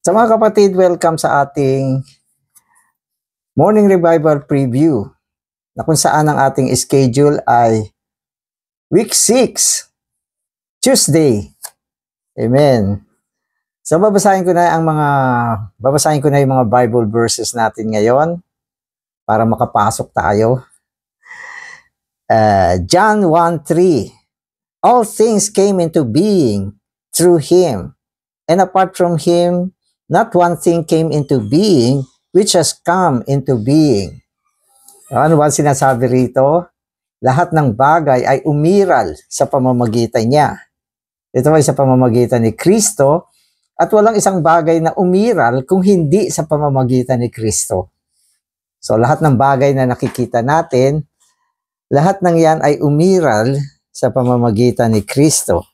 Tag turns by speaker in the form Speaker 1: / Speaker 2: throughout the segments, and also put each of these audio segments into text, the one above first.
Speaker 1: So mga kapatid, welcome sa ating Morning Revival Preview na kung saan ang ating schedule ay Week 6, Tuesday. Amen. So babasahin ko na yung mga Bible verses natin ngayon para makapasok tayo. John 1:3. All things came into being through Him, and apart from Him, not one thing came into being which has come into being. Ano ba sinasabi rito? Lahat ng bagay ay umiral sa pamamagitan niya. Ito ay sa pamamagitan ni Kristo at walang isang bagay na umiral kung hindi sa pamamagitan ni Kristo. So lahat ng bagay na nakikita natin, lahat ng yan ay umiral sa pamamagitan ni Kristo.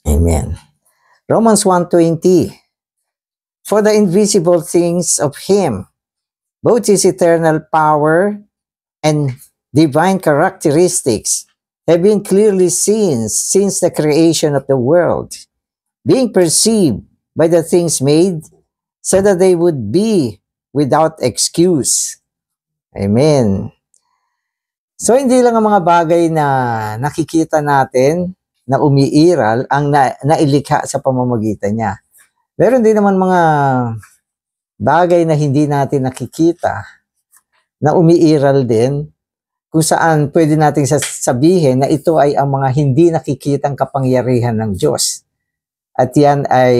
Speaker 1: Amen. Romans 1:20. For the invisible things of Him, both His eternal power and divine characteristics, have been clearly seen since the creation of the world, being perceived by the things made, so that they would be without excuse. Amen. So hindi lang ang mga bagay na nakikita natin na umiiral ang nailikha sa pamamagitan niya. Meron din naman mga bagay na hindi natin nakikita na umiiral din kung saan pwede nating sabihin na ito ay ang mga hindi nakikitang kapangyarihan ng Diyos. At yan ay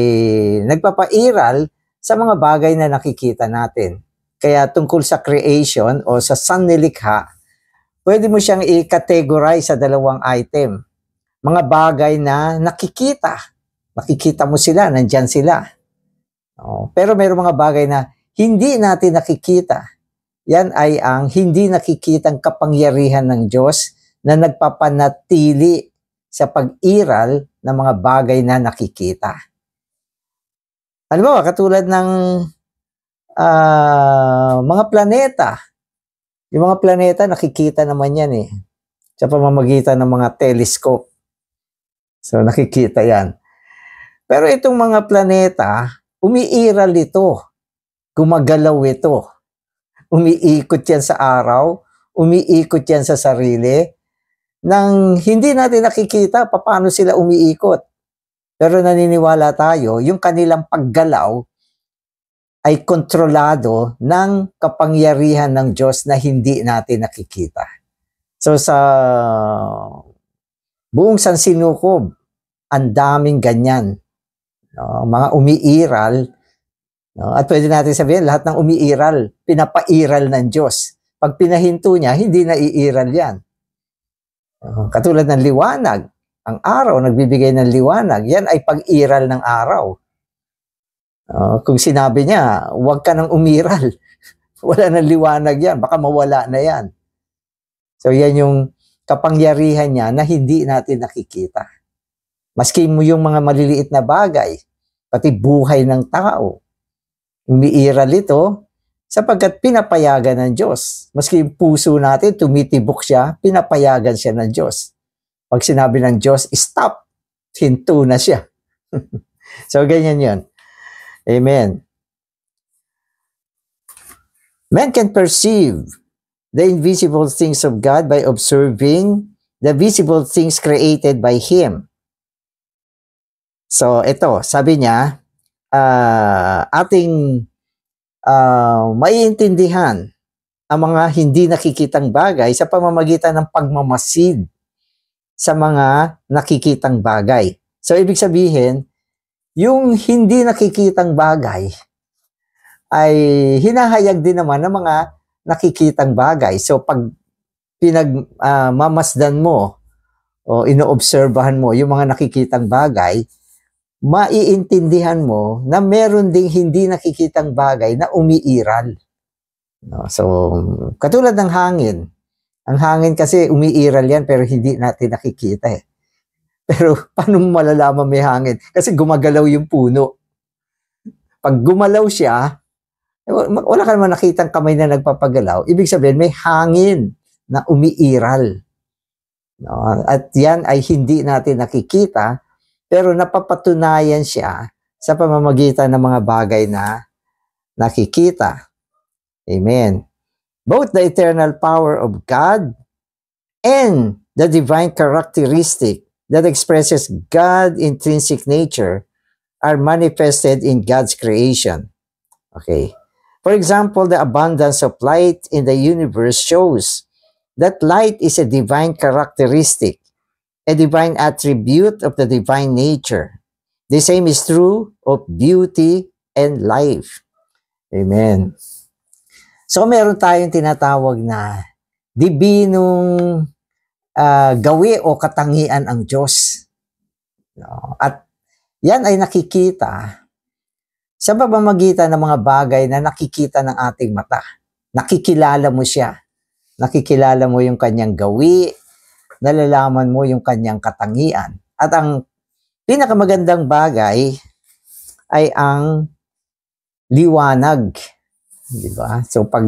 Speaker 1: nagpapairal sa mga bagay na nakikita natin. Kaya tungkol sa creation o sa sanlilikha, pwede mo siyang i-categorize sa dalawang item. Mga bagay na nakikita. Makikita mo sila, nandyan sila. Pero mayroong mga bagay na hindi natin nakikita. Yan ay ang hindi nakikitang kapangyarihan ng Diyos na nagpapanatili sa pag-iral ng mga bagay na nakikita. Alam mo, katulad ng mga planeta. Yung mga planeta, nakikita naman yan sa pamamagitan ng mga telescope. So, nakikita yan. Pero itong mga planeta, umiiral ito. Gumagalaw ito. Umiikot yan sa araw. Umiikot yan sa sarili. Nang hindi natin nakikita paano sila umiikot. Pero naniniwala tayo, yung kanilang paggalaw ay kontrolado ng kapangyarihan ng Diyos na hindi natin nakikita. So sa buong sansinukob, ang daming ganyan. Mga umiiral. At pwede natin sabihin, lahat ng umiiral, pinapairal ng Diyos. Pag pinahinto niya, hindi na iiral yan. Katulad ng liwanag. Ang araw, nagbibigay ng liwanag. Yan ay pag-iral ng araw. Kung sinabi niya, huwag ka nang umiral. Wala nang liwanag yan. Baka mawala na yan. So yan yung kapangyarihan niya na hindi natin nakikita. Maski mo yung mga maliliit na bagay, pati buhay ng tao, umiiral ito sapagkat pinapayagan ng Diyos. Maski yung puso natin, tumitibok siya, pinapayagan siya ng Diyos. Pag sinabi ng Diyos, stop, hinto na siya. So ganyan yun. Amen. Man can perceive the invisible things of God by observing the visible things created by Him. So, ito, sabi niya, ating maiintindihan ang mga hindi nakikitang bagay sa pamamagitan ng pagmamasid sa mga nakikitang bagay. So, ibig sabihin, yung hindi nakikitang bagay ay hinahayag din naman ng mga nakikitang bagay. So, pag pinagmamasdan mo o inoobserbahan mo yung mga nakikitang bagay, maiintindihan mo na meron ding hindi nakikitang bagay na umiiral. So, katulad ng hangin. Ang hangin kasi umiiral yan pero hindi natin nakikita Pero paano mo malalaman may hangin? Kasi gumagalaw yung puno. Pag gumalaw siya, wala ka naman nakitang kamay na nagpapagalaw. Ibig sabihin may hangin na umiiral. At yan ay hindi natin nakikita pero napapatunayan siya sa pamamagitan ng mga bagay na nakikita. Amen. Both the eternal power of God and the divine characteristic that expresses God's intrinsic nature are manifested in God's creation. Okay. For example, the abundance of light in the universe shows that light is a divine characteristic, a divine attribute of the divine nature. The same is true of beauty and life. Amen. So meron tayong tinatawag na dibinong gawi o katangian ang Diyos. No? At yan ay nakikita sa pamamagitan ng mga bagay na nakikita ng ating mata. Nakikilala mo siya. Nakikilala mo yung kanyang gawi, nalalaman mo yung kanyang katangian. At ang pinakamagandang bagay ay ang liwanag. Diba? So pag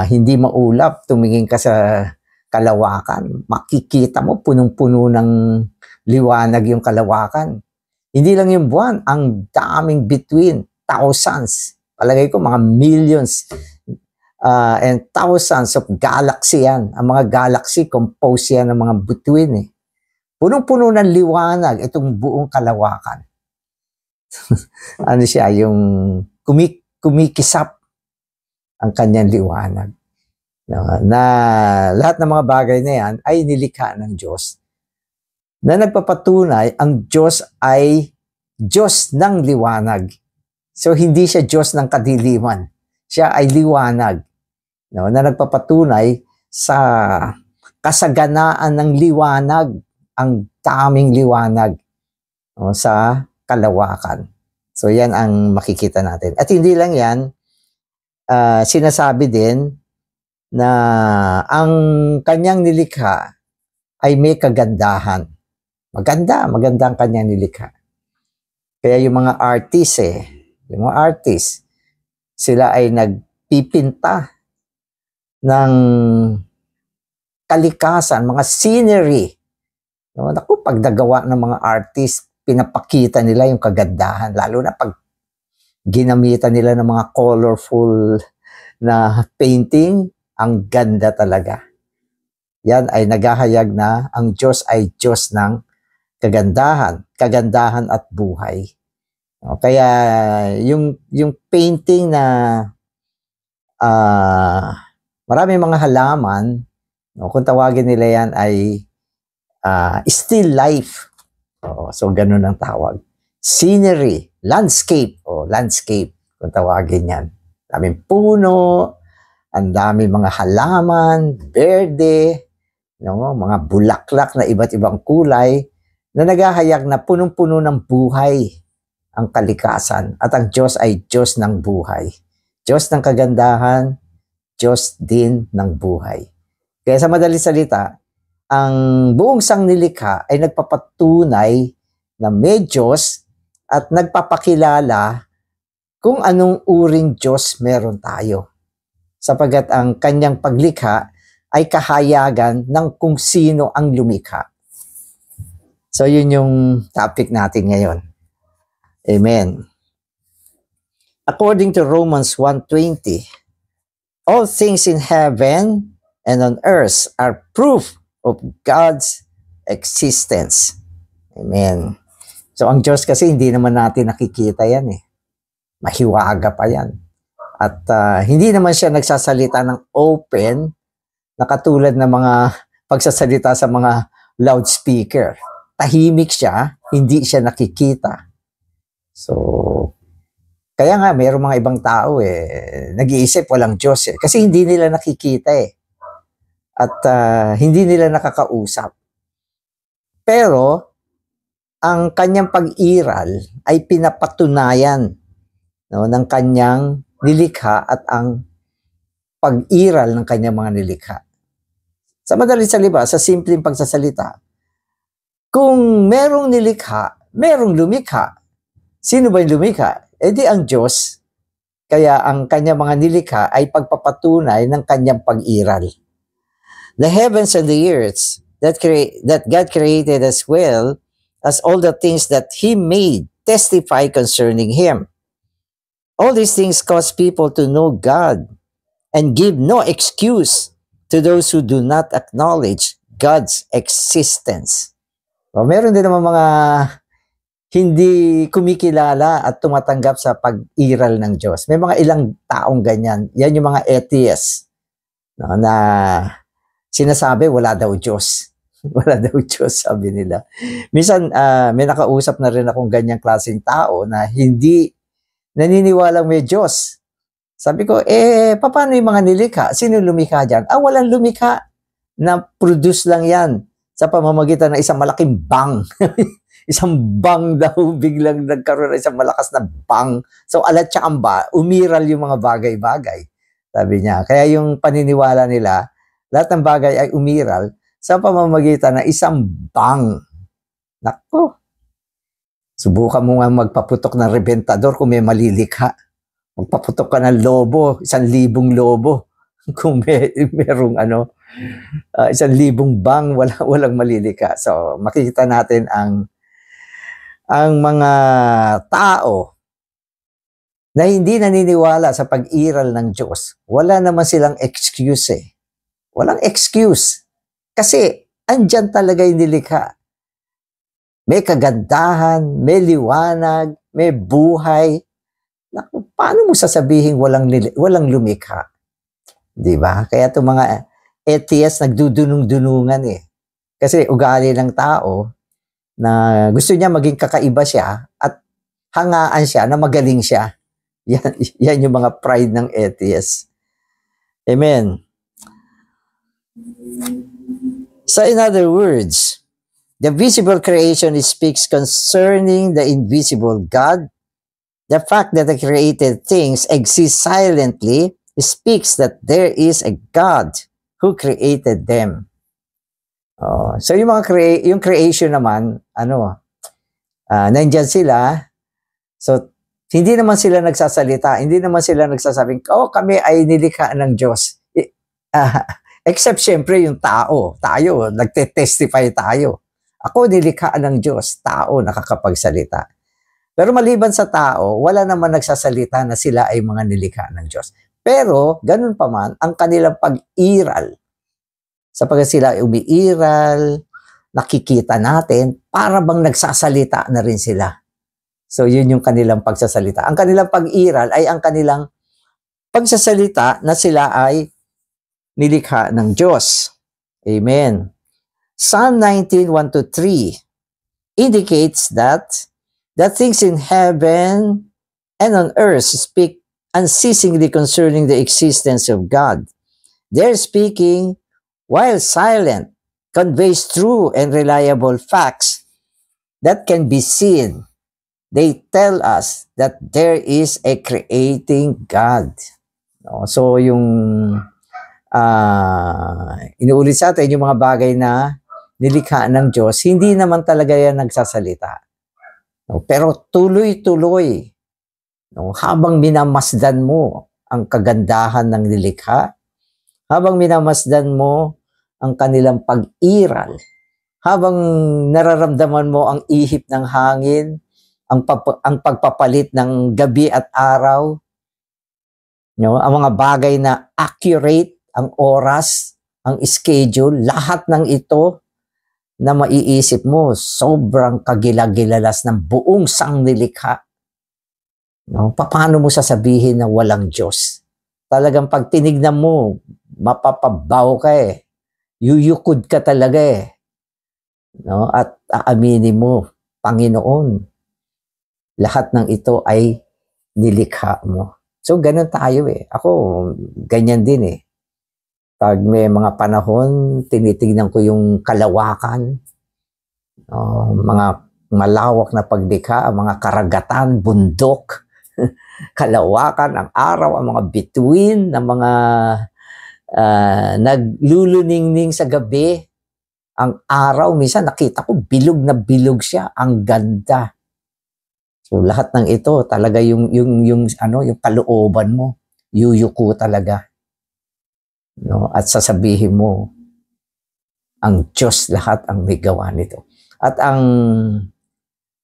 Speaker 1: hindi maulap, tumingin ka sa kalawakan, makikita mo punong-puno ng liwanag yung kalawakan. Hindi lang yung buwan, ang daming between, thousands. Palagay ko mga millions and thousands of galaxy yan. Ang mga galaxy, compose yan ng mga between eh. Punong-puno ng liwanag itong buong kalawakan. Ano siya, yung kumikisap ang kanyang liwanag. Na lahat ng mga bagay na yan ay nilikha ng Diyos. Na nagpapatunay ang Diyos ay Diyos ng liwanag. So hindi siya Diyos ng kadiliman. Siya ay liwanag. No? Na nagpapatunay sa kasaganaan ng liwanag, ang daming liwanag sa kalawakan. So yan ang makikita natin. At hindi lang yan, sinasabi din na ang kanyang nilikha ay may kagandahan. Maganda ang kanyang nilikha. Kaya yung mga yung mga artist, sila ay nagpipinta ng kalikasan, mga scenery. No, naku, pag nagawa ng mga artist, pinapakita nila yung kagandahan, lalo na pag ginamitan nila ng mga colorful na painting, ang ganda talaga. Yan ay naghahayag na ang Diyos ay Diyos ng kagandahan at buhay. O, kaya yung painting na marami mga halaman, kung tawagin nila yan ay still life. So ganun ang tawag. Scenery, landscape, landscape kung tawagin yan. Daming puno, ang daming mga halaman, berde, mga bulaklak na iba't ibang kulay, na naghahayag na punong-puno ng buhay ang kalikasan. At ang Diyos ay Diyos ng buhay. Diyos ng kagandahan, Diyos din ng buhay. Kaya sa madaling salita, ang buong sangnilikha ay nagpapatunay na may Diyos at nagpapakilala kung anong uring Diyos meron tayo. Sapagat ang kanyang paglikha ay kahayagan ng kung sino ang lumikha. So yun yung topic natin ngayon. Amen. According to Romans 1:20, all things in heaven and on earth are proof of God's existence. Amen. So ang Diyos kasi hindi naman natin nakikita yan eh. Mahiwaga pa yan. At hindi naman siya nagsasalita ng open na katulad ng mga pagsasalita sa mga loudspeaker. Tahimik siya, hindi siya nakikita. So, kaya nga mayroong mga ibang tao nag-iisip walang Diyos kasi hindi nila nakikita at hindi nila nakakausap. Pero ang kanyang pag-iral ay pinapatunayan ng kanyang nilikha at ang pag-iral ng kanyang mga nilikha. Sa madaling salita, sa simpleng pagsasalita, kung merong nilikha, merong lumikha. Sino ba yung lumikha? Di ang Diyos. Kaya ang kanyang mga nilikha ay pagpapatunay ng kanyang pag-iral. The heavens and the earth that God created as well as all the things that He made testify concerning him. All these things cause people to know God and give no excuse to those who do not acknowledge God's existence. O, meron din naman mga hindi kumikilala at tumatanggap sa pag-iral ng Diyos. May mga ilang taong ganyan. Yan yung mga atheists, no, na sinasabi wala daw Diyos. Wala daw Diyos, sabi nila. Minsan, may nakausap na rin akong ganyang klaseng tao na hindi naniniwalang may Diyos. Sabi ko, paano yung mga nilikha? Sino lumikha dyan? Walang lumikha. Na-produce lang yan sa pamamagitan ng isang malaking bang. Isang bang daw, biglang nagkaroon ng isang malakas na bang. So, alat siya umiral yung mga bagay-bagay. Sabi niya. Kaya yung paniniwala nila, lahat ng bagay ay umiral sa pamamagitan ng isang bang. Nako. Subukan mo nga magpaputok ng rebentador kung may malilikha. Magpaputok ka ng lobo, 1,000 lobo. Kung merong 1,000 bang, walang malilika. So, makikita natin ang mga tao na hindi naniniwala sa pag-iral ng Diyos, wala naman silang excuse eh. Walang excuse. Kasi, andyan talaga yung nilikha. May kagandahan, may liwanag, may buhay. Naku, paano mo sasabihin walang lumikha? Diba? Kaya itong mga atheists nagdudunong-dunungan eh. Kasi ugali ng tao na gusto niya maging kakaiba siya at hangaan siya na magaling siya. Yan yung mga pride ng atheists. Amen. So in other words, the visible creation speaks concerning the invisible God. The fact that the created things exist silently speaks that there is a God who created them. So yung yung creation naman, nandyan sila. So hindi naman sila nagsasalita, hindi naman sila nagsasabing, kami ay nilikha ng Diyos. Except syempre yung tao, tayo, nagte-testify tayo. Ako nilikha ng Diyos, tao nakakapagsalita. Pero maliban sa tao, wala naman nagsasalita na sila ay mga nilikha ng Diyos. Pero, ganun pa man, ang kanilang pag-iral, sapagkat sila ay umiiral, nakikita natin, para bang nagsasalita na rin sila. So, yun yung kanilang pagsasalita. Ang kanilang pag-iral ay ang kanilang pagsasalita na sila ay nilikha ng Diyos. Amen. Psalm 19:1-3 indicates that the things in heaven and on earth speak unceasingly concerning the existence of God. Their speaking, while silent, conveys true and reliable facts that can be seen. They tell us that there is a creating God. So yung inuulit sa atin yung mga bagay na nilikha ng Diyos, hindi naman talaga yan nagsasalita. Pero tuloy-tuloy, habang minamasdan mo ang kagandahan ng nilikha, habang minamasdan mo ang kanilang pag-iral, habang nararamdaman mo ang ihip ng hangin, ang pagpapalit ng gabi at araw, ang mga bagay na accurate, ang oras, ang schedule, lahat ng ito na maiisip mo, sobrang kagilagilalas ng buong sangnilikha. Paano mo sasabihin na walang Diyos? Talagang pag tinignan mo, mapapabaw ka eh. Yuyukod ka talaga eh. At aaminin mo, Panginoon, lahat ng ito ay nilikha mo. So, ganun tayo eh. Ako, ganyan din eh. Pag may mga panahon, tinitignan ko yung kalawakan, mga malawak na paglikha, mga karagatan, bundok, kalawakan, ang araw, ang mga bituin, ng mga nagluluningning sa gabi. Ang araw, minsan nakita ko, bilog na bilog siya. Ang ganda. So, lahat ng ito, talaga yung kalooban mo, yuyuko talaga. At sasabihin mo, ang Diyos lahat ang may gawa nito. At ang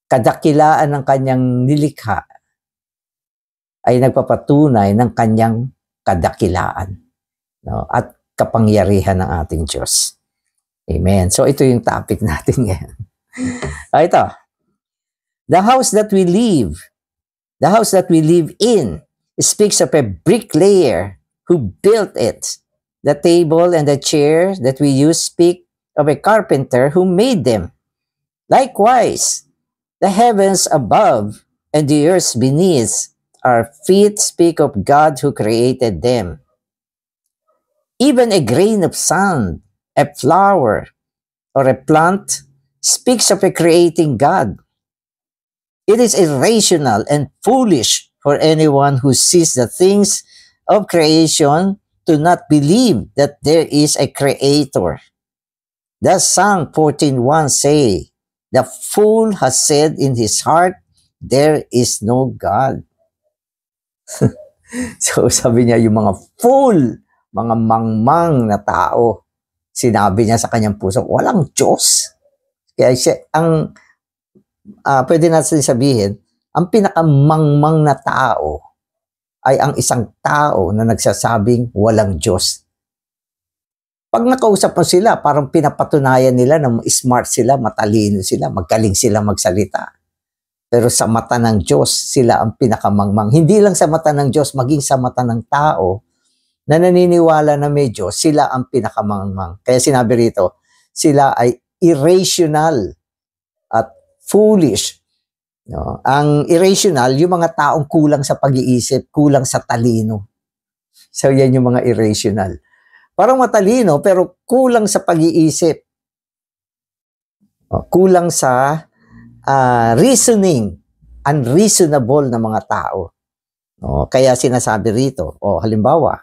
Speaker 1: kadakilaan ng kanyang nilikha ay nagpapatunay ng kanyang kadakilaan, no? At kapangyarihan ng ating Diyos. Amen. So ito yung topic natin ngayon. Ito. The house that we live in speaks of a bricklayer who built it. The table and the chair that we use speak of a carpenter who made them. Likewise, the heavens above and the earth beneath our feet speak of God who created them. Even a grain of sand, a flower, or a plant speaks of a creating God. It is irrational and foolish for anyone who sees the things of creation to not believe that there is a creator. Thus Psalm 14:1 say, "The fool has said in his heart, there is no God." So sabi niya, yung mga fool, mga mangmang na tao, sinabi niya sa kanyang puso, walang Diyos. Kaya siya, pwede natin sabihin, ang pinakamangmang na tao ay ang isang tao na nagsasabing walang Diyos. Pag nakausap mo sila, parang pinapatunayan nila na smart sila, matalino sila, magaling sila magsalita. Pero sa mata ng Diyos, sila ang pinakamangmang. Hindi lang sa mata ng Diyos, maging sa mata ng tao na naniniwala na may Diyos, sila ang pinakamangmang. Kaya sinabi rito, sila ay irrational at foolish. No? Ang irrational, yung mga taong kulang sa pag-iisip, kulang sa talino. So yan yung mga irrational. Parang matalino pero kulang sa pag-iisip. Kulang sa reasoning, unreasonable na mga tao. Kaya sinasabi rito, halimbawa,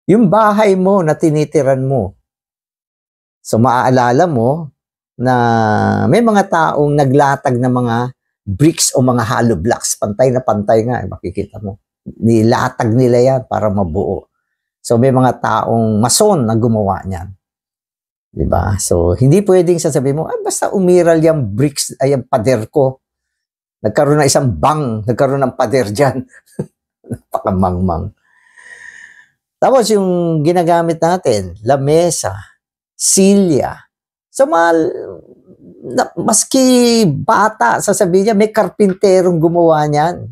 Speaker 1: yung bahay mo na tinitiran mo, so maaalala mo na may mga taong naglatag ng mga bricks o mga hollow blocks, pantay na pantay nga, makikita mo. Nilatag nila yan para mabuo. So may mga taong mason na gumawa niyan. Diba? So, hindi pwedeng sasabihin mo, basta umiral yung bricks, ay yung pader ko. Nagkaroon ng isang nagkaroon ng pader dyan. Napakamangmang. Tapos yung ginagamit natin, lamesa, silya. So, maski bata, sasabihin niya, may karpinterong gumawa niyan.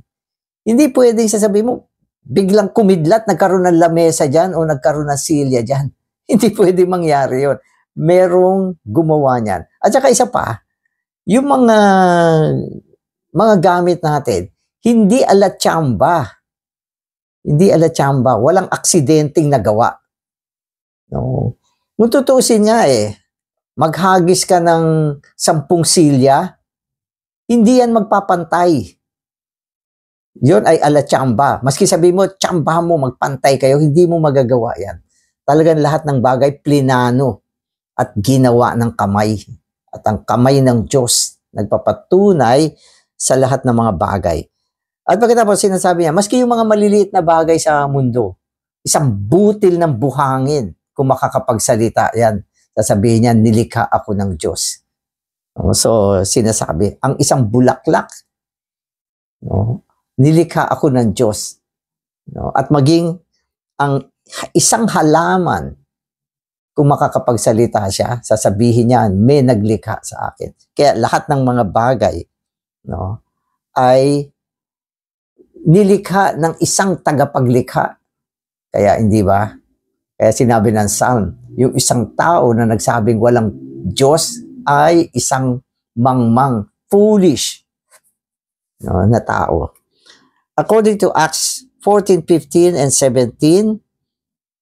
Speaker 1: Hindi pwedeng sasabihin mo, biglang kumidlat, nagkaroon ng lamesa dyan o nagkaroon ng silya dyan. Hindi pwedeng mangyari yun. Merong gumawa niyan. At saka isa pa, yung mga gamit natin, hindi ala-tsamba. Hindi ala-tsamba. Walang aksidenteng nagawa. No. Kung tutuusin nga maghagis ka ng 10 silya, hindi yan magpapantay. Yun ay ala-tsamba. Maski sabihin mo, tsamba mo, magpantay kayo, hindi mo magagawa yan. Talagang lahat ng bagay, plinano at ginawa ng kamay. At ang kamay ng Diyos nagpapatunay sa lahat ng mga bagay. At pagkatapos sinasabi niya, maski yung mga maliliit na bagay sa mundo, isang butil ng buhangin, kung makakapagsalita yan, sasabihin niya, nilikha ako ng Diyos. So sinasabi, ang isang bulaklak, nilikha ako ng Diyos. At maging ang isang halaman, kung makakapagsalita siya, sasabihin niya, may naglikha sa akin. Kaya lahat ng mga bagay ay nilikha ng isang tagapaglikha. Kaya hindi ba? Kaya sinabi ng Psalm, yung isang tao na nagsabing walang Diyos ay isang mangmang, foolish na tao. According to Acts 14:15 and 17,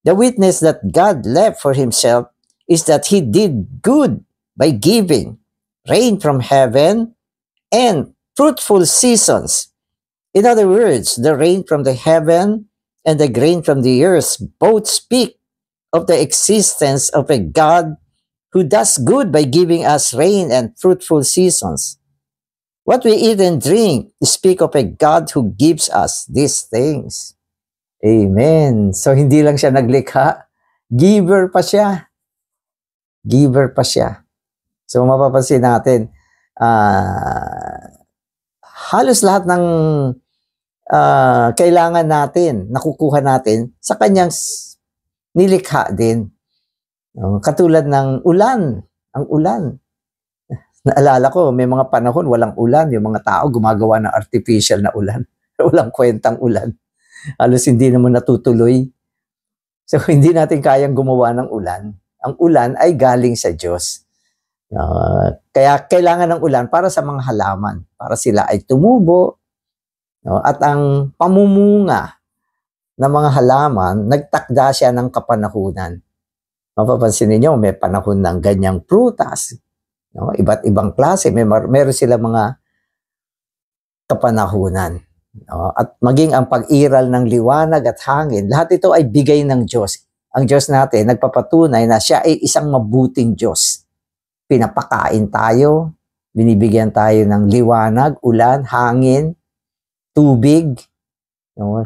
Speaker 1: the witness that God left for himself is that he did good by giving rain from heaven and fruitful seasons. In other words, the rain from the heaven and the grain from the earth both speak of the existence of a God who does good by giving us rain and fruitful seasons. What we eat and drink speak of a God who gives us these things. Amen. So, hindi lang siya naglikha. Giver pa siya. Giver pa siya. So, mapapansin natin, halos lahat ng kailangan natin, nakukuha natin sa kanyang nilikha din. Katulad ng ulan, ang ulan. Naalala ko, may mga panahon walang ulan, yung mga tao gumagawa ng artificial na ulan. Walang kwentang ulan. Halos hindi naman natutuloy. So, hindi natin kayang gumawa ng ulan. Ang ulan ay galing sa Diyos. Kaya kailangan ng ulan para sa mga halaman, para sila ay tumubo. At ang pamumunga ng mga halaman, nagtakda siya ng kapanahunan. Mapapansin niyo, may panahon ng ganyang prutas. Iba't ibang klase. Meron sila mga kapanahunan. At maging ang pag-iral ng liwanag at hangin, lahat ito ay bigay ng Diyos. Ang Diyos natin nagpapatunay na siya ay isang mabuting Diyos. Pinapakain tayo, binibigyan tayo ng liwanag, ulan, hangin, tubig.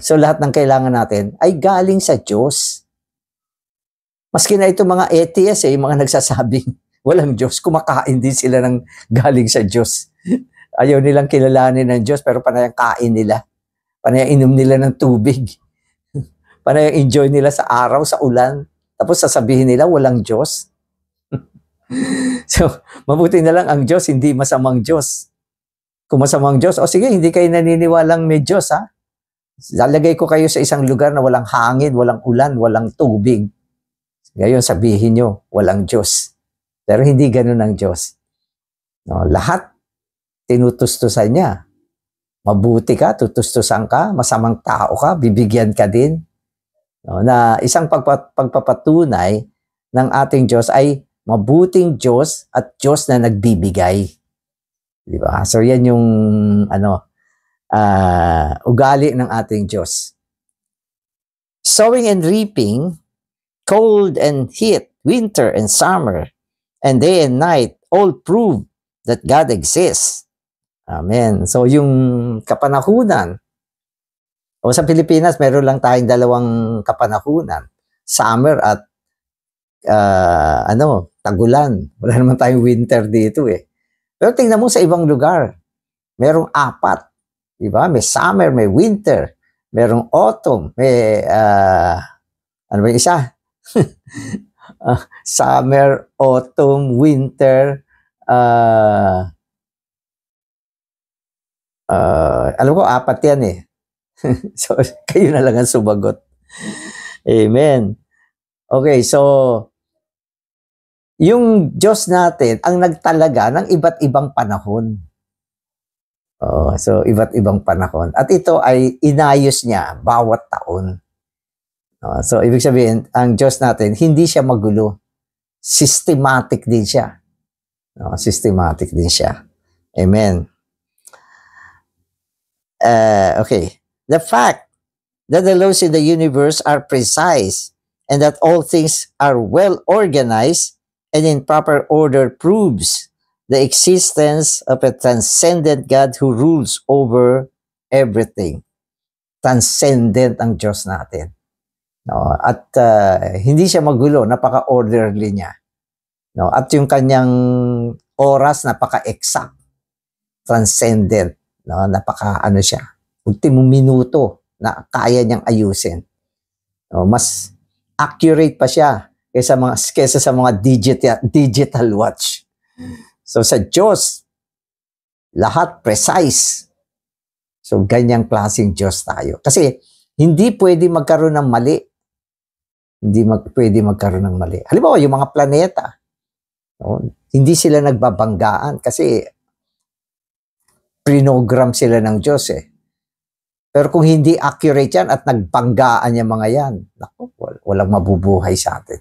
Speaker 1: So lahat ng kailangan natin ay galing sa Diyos. Maski na itong mga atheists, yung mga nagsasabing walang Diyos, kumakain din sila ng galing sa Diyos. Ayaw nilang kilalanin ng Diyos, pero panayang kain nila. Panayang inom nila ng tubig. Panayang enjoy nila sa araw, sa ulan. Tapos sasabihin nila walang Diyos. So, mabuti na lang ang Diyos, hindi masamang Diyos. Kung masamang Diyos, sige, hindi kayo naniniwalang may Diyos, ha? Lalagay ko kayo sa isang lugar na walang hangin, walang ulan, walang tubig. Ngayon, sabihin nyo, walang Diyos. Pero hindi ganun ang Diyos. Lahat, tinutustusan niya. Mabuti ka, tutustusan ka, masamang tao ka, bibigyan ka din. Na isang pagpapatunay ng ating Diyos ay mabuting Diyos at Diyos na nagbibigay. Di ba? So yan yung ugali ng ating Diyos. Sowing and reaping, cold and heat, winter and summer, and day and night, all prove that God exists. Amen. So yung kapanahunan, o sa Pilipinas, meron lang tayong dalawang kapanahunan. Summer at tagulan. Wala naman tayong winter dito eh. Pero tingnan mo sa ibang lugar, merong 4. Diba? May summer, may winter, merong autumn, may ano ba yung isa? Summer, autumn, winter, alam ko 4 yan eh. So, kayo na lang ang sumagot. Amen. Okay, so, yung Diyos natin ang nagtalaga ng iba't ibang panahon. So, iba't ibang panahon. At ito ay inayos niya bawat taon. So, ibig sabihin, ang Diyos natin, hindi siya magulo. Systematic din siya. Systematic din siya. Amen. Okay. The fact that the laws in the universe are precise and that all things are well organized and in proper order proves the existence of a transcendent God who rules over everything. Transcendent ang Diyos natin. At hindi siya magulo, napaka-orderly niya. At yung kanyang oras, napaka-exact. Transcendent. Napaka-ano siya. Ultimong minuto na kaya niyang ayusin. Mas accurate pa siya kaysa sa mga digital watch. So sa Diyos, lahat precise. So ganyang klaseng Diyos tayo. Kasi hindi pwede magkaroon ng mali. Pwede magkaroon ng mali. Halimbawa, yung mga planeta, hindi sila nagbabanggaan kasi prinogram sila ng Diyos eh. Pero kung hindi accurate yan at nagbanggaan yung mga yan, naku, walang mabubuhay sa atin.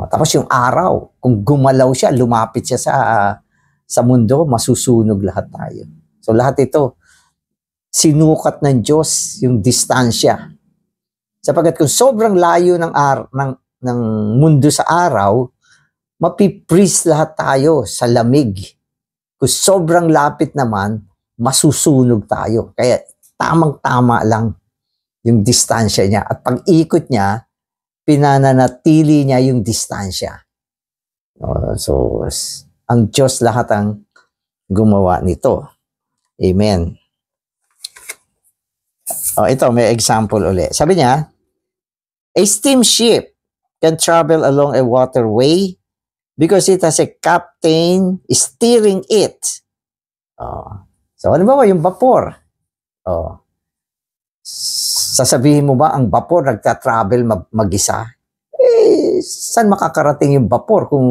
Speaker 1: Tapos yung araw, kung gumalaw siya, lumapit siya sa mundo, masusunog lahat tayo. So lahat ito, sinukat ng Diyos yung distansya. Sapagkat kung sobrang layo ng mundo sa araw, mapipris lahat tayo sa lamig. Kung sobrang lapit naman, masusunog tayo. Kaya tamang-tama lang yung distansya niya. At pag-ikot niya, pinananatili niya yung distansya. So, ang Diyos lahat ang gumawa nito. Amen. Ito, may example uli. Sabi niya, a steamship can travel along a waterway because it has a captain steering it. So, ano ba yung vapor? Sasabihin mo ba ang vapor nagta-travel mag-isa? Saan makakarating yung vapor kung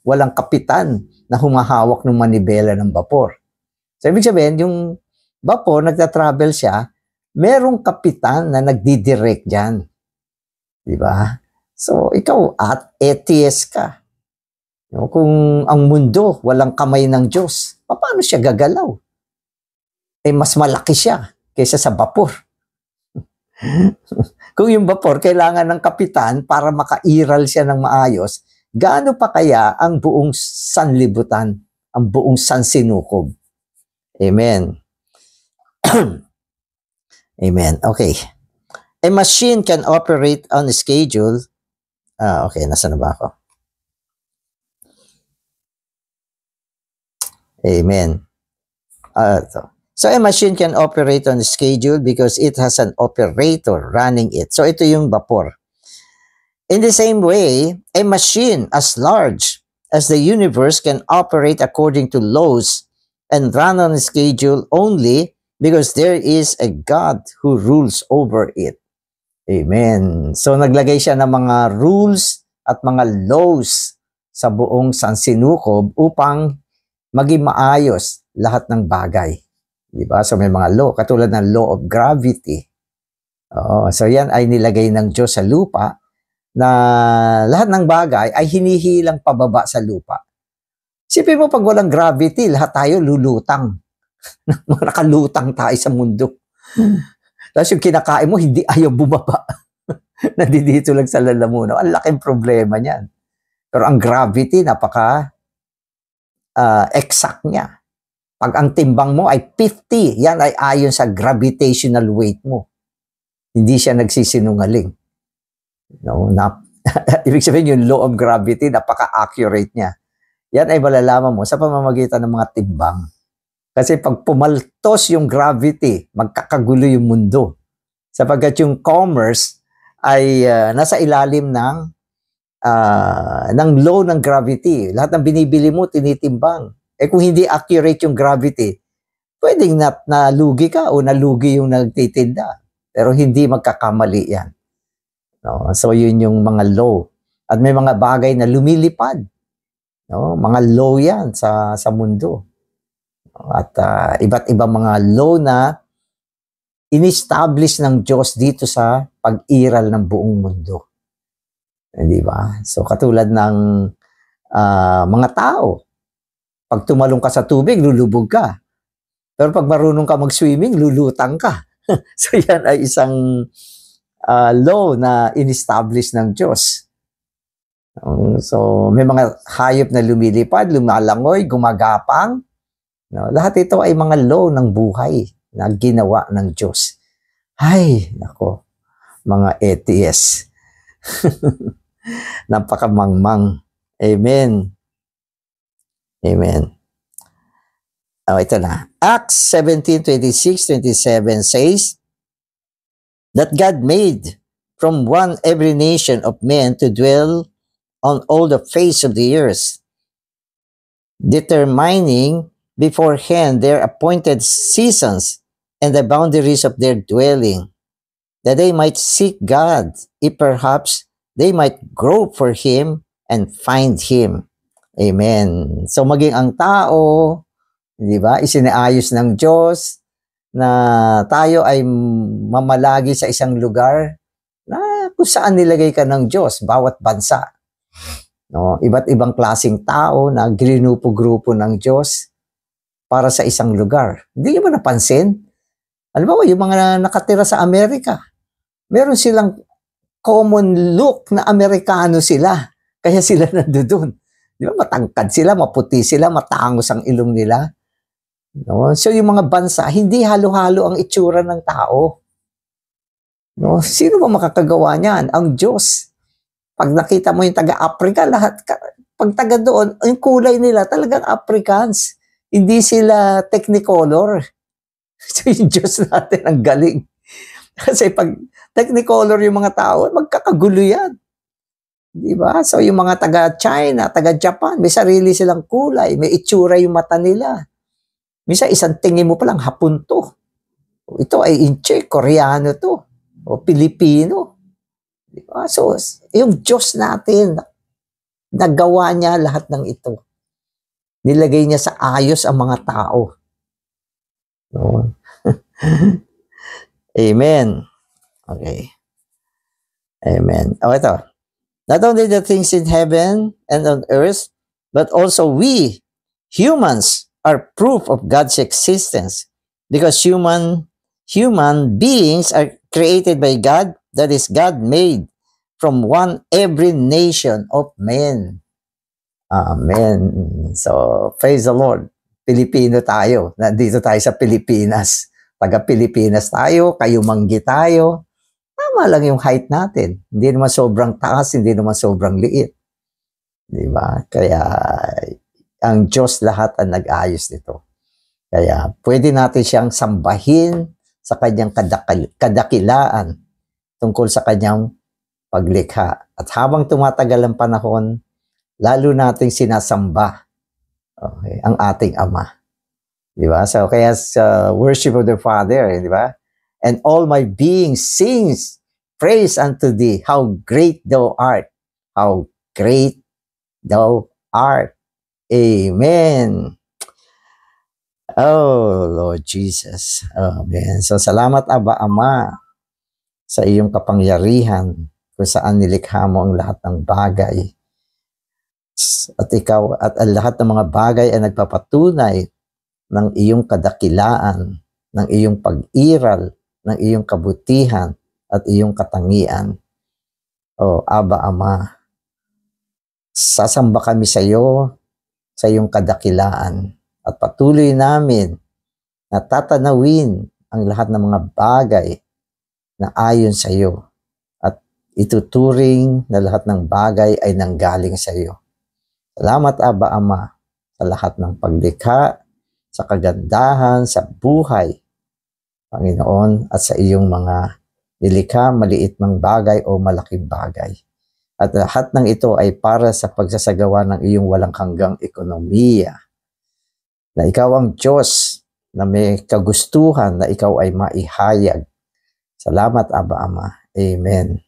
Speaker 1: walang kapitan na humahawak ng manibela ng vapor? So, ibig sabihin, yung vapor, nagta-travel siya, merong kapitan na nagdidirect dyan. Diba? So, ikaw at ATS ka. Kung ang mundo, walang kamay ng Diyos, paano siya gagalaw? Mas malaki siya kaysa sa vapor. Kung yung vapor, kailangan ng kapitan para makairal siya ng maayos, gaano pa kaya ang buong sanlibutan, ang buong sansinukob? Amen. Amen. Okay. A machine can operate on a schedule. Okay. Nasaan na ba ako? Amen. So a machine can operate on a schedule because it has an operator running it. So ito yung vapor. In the same way, a machine as large as the universe can operate according to laws and run on a schedule only because there is a God who rules over it. Amen. So naglagay siya ng mga rules at mga laws sa buong sansinukob upang maging maayos lahat ng bagay. Diba? So may mga law, katulad ng law of gravity. So yan ay nilagay ng Diyos sa lupa na lahat ng bagay ay hinihilang pababa sa lupa. Sipin mo pag walang gravity, lahat tayo lulutang. Nakalutang tayo sa mundo. Tapos yung kinakain mo, hindi ayaw bumaba. Nandito lang sa lalamunaw. Ang laking problema niyan. Pero ang gravity, napaka exact niya. Pag ang timbang mo ay 50, yan ay ayon sa gravitational weight mo. Hindi siya nagsisinungaling. No, ibig sabihin yung law of gravity, napaka-accurate niya. Yan ay malalaman mo sa pamamagitan ng mga timbang. Kasi pag pumaltos yung gravity, magkakagulo yung mundo. Sapagkat yung commerce ay nasa ilalim ng law ng gravity. Lahat ng binibili mo, tinitimbang. Kung hindi accurate yung gravity, pwedeng nalugi ka o nalugi yung nagtitinda. Pero hindi magkakamali yan. No? So yun yung mga law. At may mga bagay na lumilipad. No? Mga law yan sa mundo. At iba't ibang mga law na in-establish ng Diyos dito sa pag-iral ng buong mundo. Di ba? So katulad ng mga tao, pag tumalong ka sa tubig, lulubog ka. Pero pag marunong ka mag-swimming, lulutang ka. So yan ay isang law na in-establish ng Diyos. So may mga hayop na lumilipad, lumalangoy, gumagapang. No, lahat ito ay mga law ng buhay na ginawa ng Diyos. Ay, nako, mga ATS. Napakamangmang. Amen. Amen. Ito na. Acts 17:26-27 says that God made from one every nation of men to dwell on all the face of the earth, determining beforehand their appointed seasons and the boundaries of their dwelling, that they might seek God, if perhaps they might grope for Him and find Him. Amen. So maging ang tao, di ba, isinaayos ng Diyos na tayo ay mamalagi sa isang lugar na kung saan nilagay ka ng Diyos, bawat bansa. No, iba't ibang klaseng tao na grinupo-grupo ng Diyos para sa isang lugar. Hindi nyo ba napansin? Alam mo, yung mga nakatira sa Amerika, meron silang common look na Amerikano sila. Kaya sila nandoon. Di ba? Matangkad sila, maputi sila, matangos ang ilong nila. No? So yung mga bansa, hindi halo-halo ang itsura ng tao. No? Sino ba makakagawa niyan? Ang Diyos. Pag nakita mo yung taga-Africa, lahat, pag taga doon, yung kulay nila talagang Africans. Hindi sila technicolor. So yung Diyos natin ang galing. Kasi pag technicolor yung mga tao, magkakagulo yan. Di ba? So yung mga taga-China, taga-Japan, may sarili silang kulay, may itsura yung mata nila. Minsan isang tingin mo palang Hapon to. Ito ay Inche, Koreano to. O Pilipino. Di ba? So yung Diyos natin, nagawa niya lahat ng ito. Nilagay niya sa ayos ang mga tao. No? Amen. Okay. Amen. O ito. Not only the things in heaven and on earth, but also we, humans, are proof of God's existence. Because human beings are created by God, that is, God made from one every nation of men. Amen. So, praise the Lord. Pilipino tayo. Nandito tayo sa Pilipinas. Taga-Pilipinas tayo, Kayumanggi tayo. Tama lang yung height natin. Hindi naman sobrang taas, hindi naman sobrang liit. Di ba? Kaya, ang Diyos lahat ang nag-ayos nito. Kaya, pwede natin siyang sambahin sa kanyang kadakilaan tungkol sa kanyang paglikha. At habang tumatagal ang panahon, lalo nating sinasamba ang ating Ama. Di ba? So, kaya sa worship of the Father, di ba? And all my being sings praise unto thee, how great thou art. How great thou art. Amen. Oh, Lord Jesus. Amen. So, salamat, Aba, Ama, sa iyong kapangyarihan kung saan nilikha mo ang lahat ng bagay. At ikaw at ang lahat ng mga bagay ay nagpapatunay ng iyong kadakilaan, ng iyong pag-iral, ng iyong kabutihan at iyong katangian. O Aba Ama, sasamba kami sa iyo, sa iyong kadakilaan, at patuloy namin na tatanawin ang lahat ng mga bagay na ayon sa iyo at ituturing na lahat ng bagay ay nanggaling sa iyo. Salamat, Aba Ama, sa lahat ng paglikha, sa kagandahan, sa buhay, Panginoon, at sa iyong mga nilikha, maliit mang bagay o malaking bagay. At lahat ng ito ay para sa pagsasagawa ng iyong walang hanggang ekonomiya. Na ikaw ang Diyos na may kagustuhan na ikaw ay maihayag. Salamat, Aba Ama. Amen.